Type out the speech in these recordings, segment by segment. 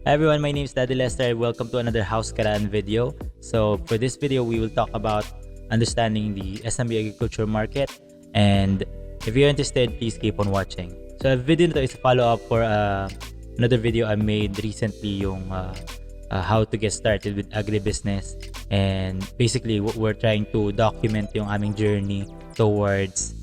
Hi everyone, my name is Daddy Lester. Welcome to another House Caraan video. So for this video, we will talk about understanding the SMB agriculture market. And if you're interested, please keep on watching. So the video nito is a follow-up for another video I made recently, yung how to get started with agribusiness. And basically, we're trying to document yung aming journey towards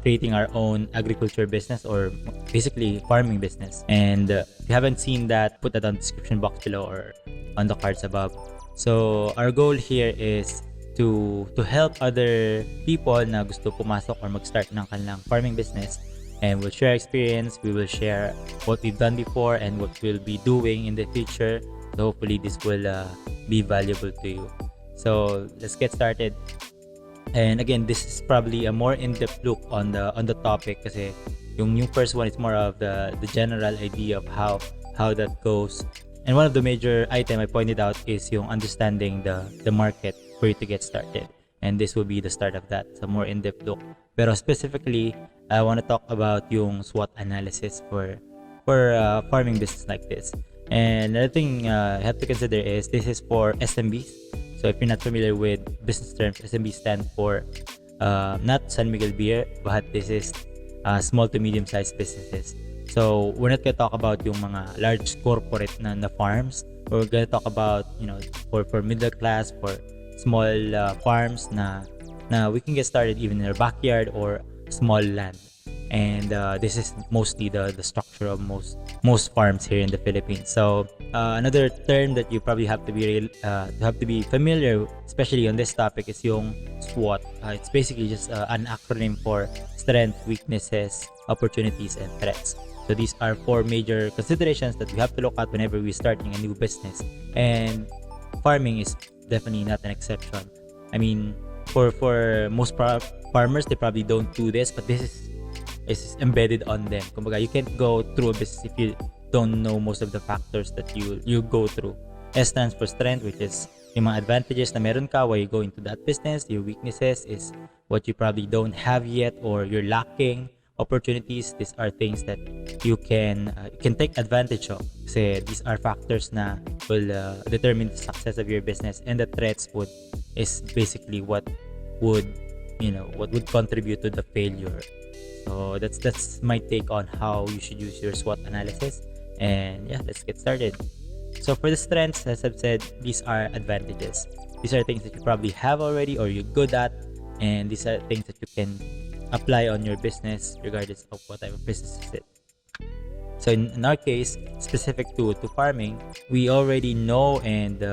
creating our own agriculture business, or basically farming business. And if you haven't seen that, put that on the description box below or on the cards above. So our goal here is to help other people na gusto pumasok or mag-start ng kanilang farming business, and we'll share experience. We will share what we've done before and what we'll be doing in the future. So hopefully this will be valuable to you. So let's get started. And again, this is probably a more in-depth look on the topic, kasi yung first one is more of the general idea of how that goes. And one of the major item I pointed out is yung understanding the market for you to get started. And this will be the start of that. It's a more in-depth look. Pero specifically, I want to talk about yung SWOT analysis for farming business like this. And another thing you have to consider is this is for SMBs. So if you're not familiar with business terms, SMB stand for not San Miguel beer, but this is small to medium-sized businesses. So we're not gonna talk about yung mga large corporate na farms. We're gonna talk about, for middle class, for small farms na we can get started even in our backyard or small land. And this is mostly the structure of most farms here in the Philippines. So another term that you probably have to be familiar, especially on this topic, is yung SWOT. It's basically just an acronym for strength, weaknesses, opportunities, and threats. So these are four major considerations that we have to look at whenever we're starting a new business. And farming is definitely not an exception. I mean, for most farmers, they probably don't do this, but this is embedded on them. Kumbaga, you can't go through a business if you don't know most of the factors that you go through. S stands for strength, which is yung mga advantages na meron ka while you go into that business. Your weaknesses is what you probably don't have yet or you're lacking. Opportunities, these are things that you can take advantage of. Kasi these are factors na will determine the success of your business. And the threats is basically what would contribute to the failure. So that's my take on how you should use your SWOT analysis. And yeah, let's get started. So for the strengths, as I've said, these are advantages. These are things that you probably have already or you're good at, and these are things that you can apply on your business regardless of what type of business is it. So in our case, specific to farming, we already know, and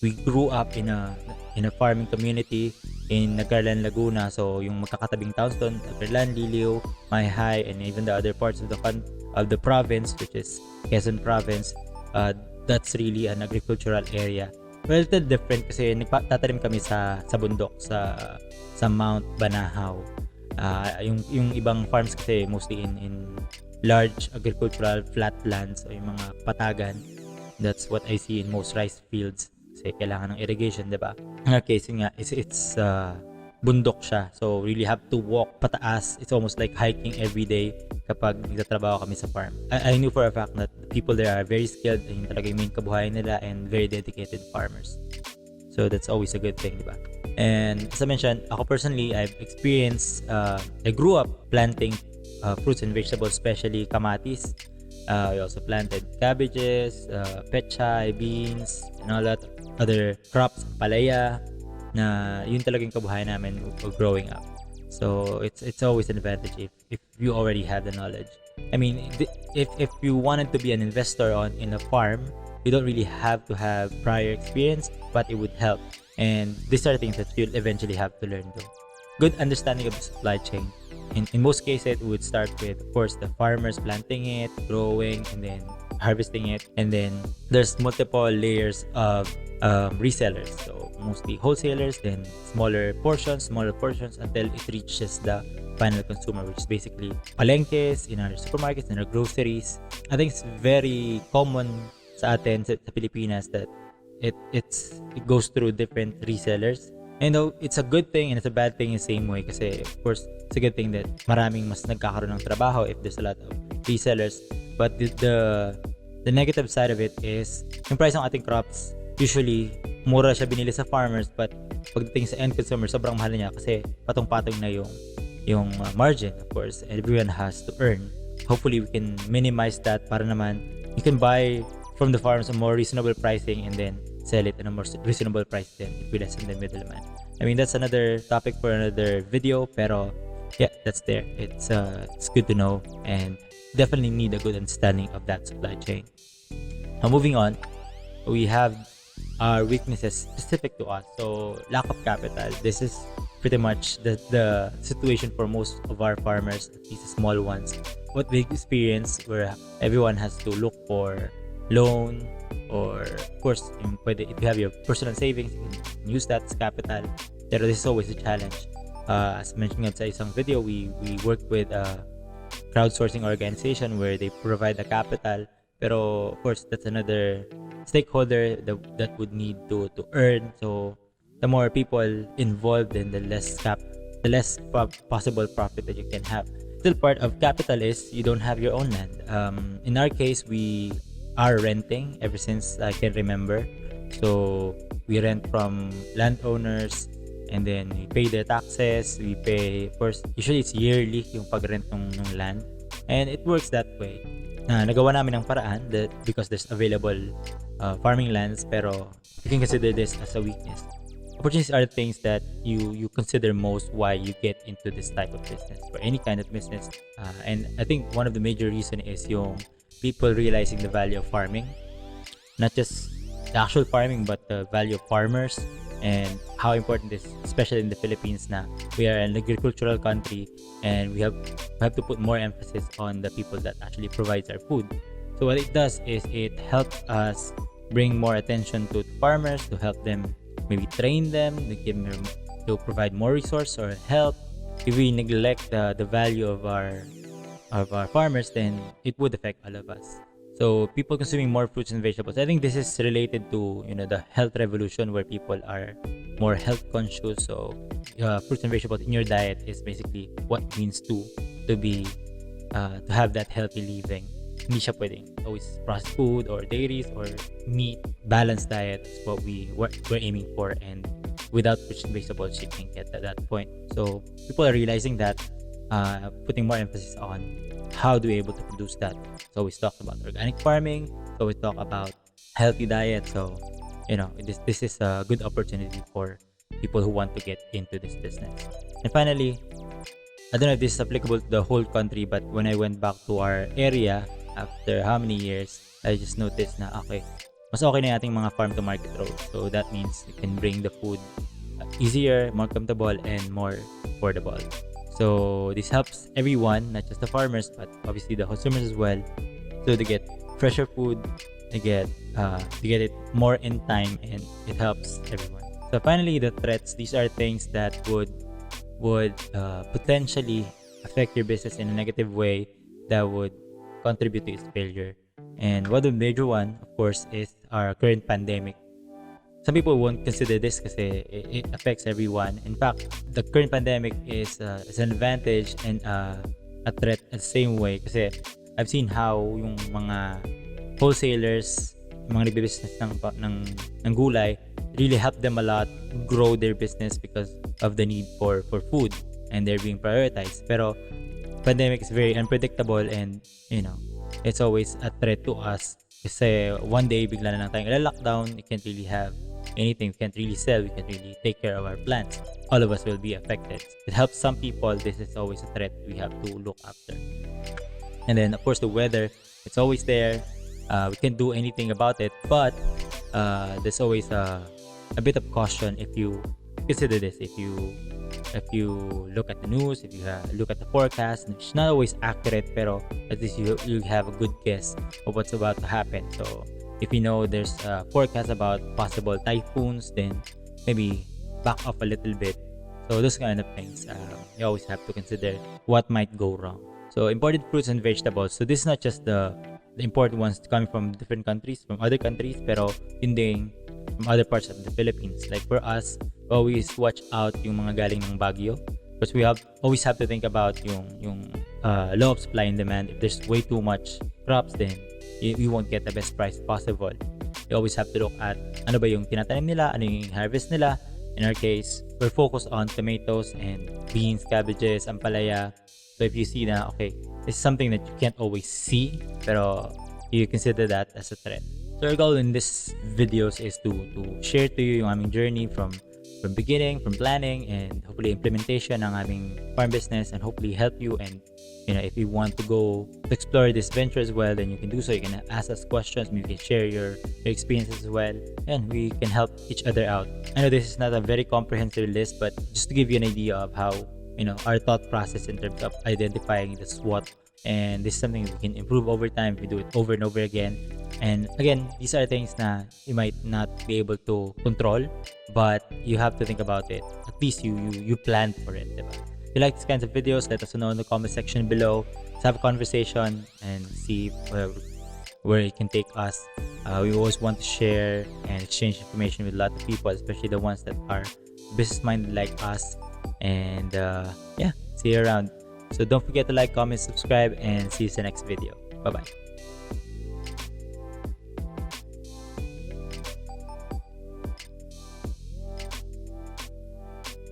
we grew up in a farming community in Caraan, Laguna. So yung magkakatabing towns doon, Caraan, Liliw, Mayhay, and even the other parts of the province, which is Quezon province, that's really an agricultural area. Well, a little different kasi nagtatanim kami sa bundok, sa Mount Banahaw. Yung ibang farms kasi mostly in large agricultural flatlands o yung mga patagan. That's what I see in most rice fields. Kasi kailangan ng irrigation, diba? In our case, it's bundok siya. So, really have to walk pataas. It's almost like hiking every day kapag nagtatrabaho kami sa farm. I knew for a fact that the people there are very skilled, and talaga yung main kabuhayan nila, and very dedicated farmers. So, that's always a good thing, diba? And as I mentioned, ako personally, I've experienced, I grew up planting fruits and vegetables, especially kamatis. We also planted cabbages, pechay, beans, and all that other crops, palaya, na yun talagang kabuhayan namin growing up. So it's always an advantage if you already have the knowledge. I mean, if you wanted to be an investor in a farm, you don't really have to have prior experience, but it would help. And these are things that you'll eventually have to learn though. Good understanding of the supply chain. In most cases, we would start with, of course, the farmers planting it, growing, and then harvesting it. And then there's multiple layers of resellers. So mostly wholesalers, then smaller portions until it reaches the final consumer, which is basically palengkes, in our supermarkets, in our groceries. I think it's very common sa atin sa Pilipinas that it goes through different resellers. And though it's a good thing and it's a bad thing in the same way, kasi of course it's a good thing that maraming mas nagkakaroon ng trabaho if there's a lot of resellers, but the the negative side of it is yung price ng ating crops, usually mura siya binili sa farmers, but pagdating sa end consumer sobrang mahal niya kasi patong-patong na yung margin. Of course, everyone has to earn. Hopefully we can minimize that para naman you can buy from the farmers a more reasonable pricing and then sell it at a more reasonable price then if we lessen the middleman. I mean, that's another topic for another video, pero yeah, that's there. It's good to know and definitely need a good understanding of that supply chain. Now moving on, we have our weaknesses specific to us. So lack of capital. This is pretty much the situation for most of our farmers, at least the small ones. What we experience where everyone has to look for loan, or of course if you have your personal savings, you can use that as capital. Pero this is always a challenge. As mentioned sa isang video, we work with a crowdsourcing organization where they provide the capital, pero of course that's another stakeholder that would need to earn. So the more people involved, then the less possible profit that you can have. Still, part of capital is you don't have your own land. In our case, we are renting ever since I can remember. So we rent from landowners, and then we pay their taxes. We pay, of course, usually it's yearly yung pag-rent ng land, and it works that way. Nagawa namin ng paraan that because there's available farming lands, pero you can consider this as a weakness. Opportunities are things that you consider most why you get into this type of business, for any kind of business. And I think one of the major reason is yung people realizing the value of farming, not just the actual farming, but the value of farmers and how important it is, especially in the Philippines. Na we are an agricultural country, and we have to put more emphasis on the people that actually provides our food. So what it does is it helps us bring more attention to farmers, to help them, maybe train them, to provide more resource or help. If we neglect the value of our farmers, then it would affect all of us. So people consuming more fruits and vegetables, I think this is related to the health revolution where people are more health conscious. So fruits and vegetables in your diet is basically what it means to have that healthy living. Hindi siya pwedeng always processed food or dairies or meat. Balanced diet is what we're aiming for, and without fruits and vegetables you can't get to that point. So people are realizing that, putting more emphasis on how to be able to produce that. So we talked about organic farming, so we talk about healthy diet. So this is a good opportunity for people who want to get into this business. And finally, I don't know if this is applicable to the whole country, but when I went back to our area after how many years, I just noticed na mas okay na yung ating mga farm to market roads. So that means you can bring the food easier, more comfortable, and more affordable. So this helps everyone, not just the farmers, but obviously the consumers as well. So they get fresher food, they get it more in time, and it helps everyone. So finally, the threats. These are things that would potentially affect your business in a negative way that would contribute to its failure. And one of the major one, of course, is our current pandemic. Some people won't consider this kasi it affects everyone. In fact, the current pandemic is an advantage and a threat at the same way, kasi I've seen how yung mga wholesalers, mga nagbe-business ng gulay, really help them a lot grow their business because of the need for food, and they're being prioritized. Pero pandemic is very unpredictable, and it's always a threat to us kasi one day bigla na lang tayong lockdown. You can't really have anything, we can't really sell, we can't really take care of our plants. All of us will be affected. It helps some people. This is always a threat we have to look after. And then of course the weather, it's always there. We can't do anything about it, but there's always a bit of caution if you consider this. If you look at the news, if you look at the forecast, it's not always accurate, pero at least you have a good guess of what's about to happen. So if you know there's a forecast about possible typhoons, then maybe back off a little bit. So those kind of things, you always have to consider what might go wrong. So imported fruits and vegetables. So this is not just the important ones coming from different countries, from other countries, pero yun din from other parts of the Philippines. Like for us, we always watch out yung mga galing ng Baguio, because we always have to think about yung law of supply and demand. If there's way too much crops, then you won't get the best price possible. You always have to look at ano ba yung tinatanim nila, ano yung harvest nila. In our case, we're focused on tomatoes and beans, cabbages, ampalaya. So if you see na, okay, it's something that you can't always see, pero you consider that as a threat. So our goal in this videos is to share to you yung aming journey from beginning, from planning, and hopefully implementation ng aming farm business, and hopefully help you. And if you want to go to explore this venture as well, then you can do so. You can ask us questions, maybe you can share your experiences as well, and we can help each other out. I know this is not a very comprehensive list, but just to give you an idea of how our thought process in terms of identifying the SWOT. And this is something we can improve over time if we do it over and over again. And again, these are things na you might not be able to control, but you have to think about it. At least you plan for it, diba? If you like these kinds of videos, let us know in the comment section below. Let's have a conversation and see where it can take us. We always want to share and exchange information with a lot of people, especially the ones that are business-minded like us. And yeah, see you around. So don't forget to like, comment, subscribe, and see you in the next video. Bye-bye.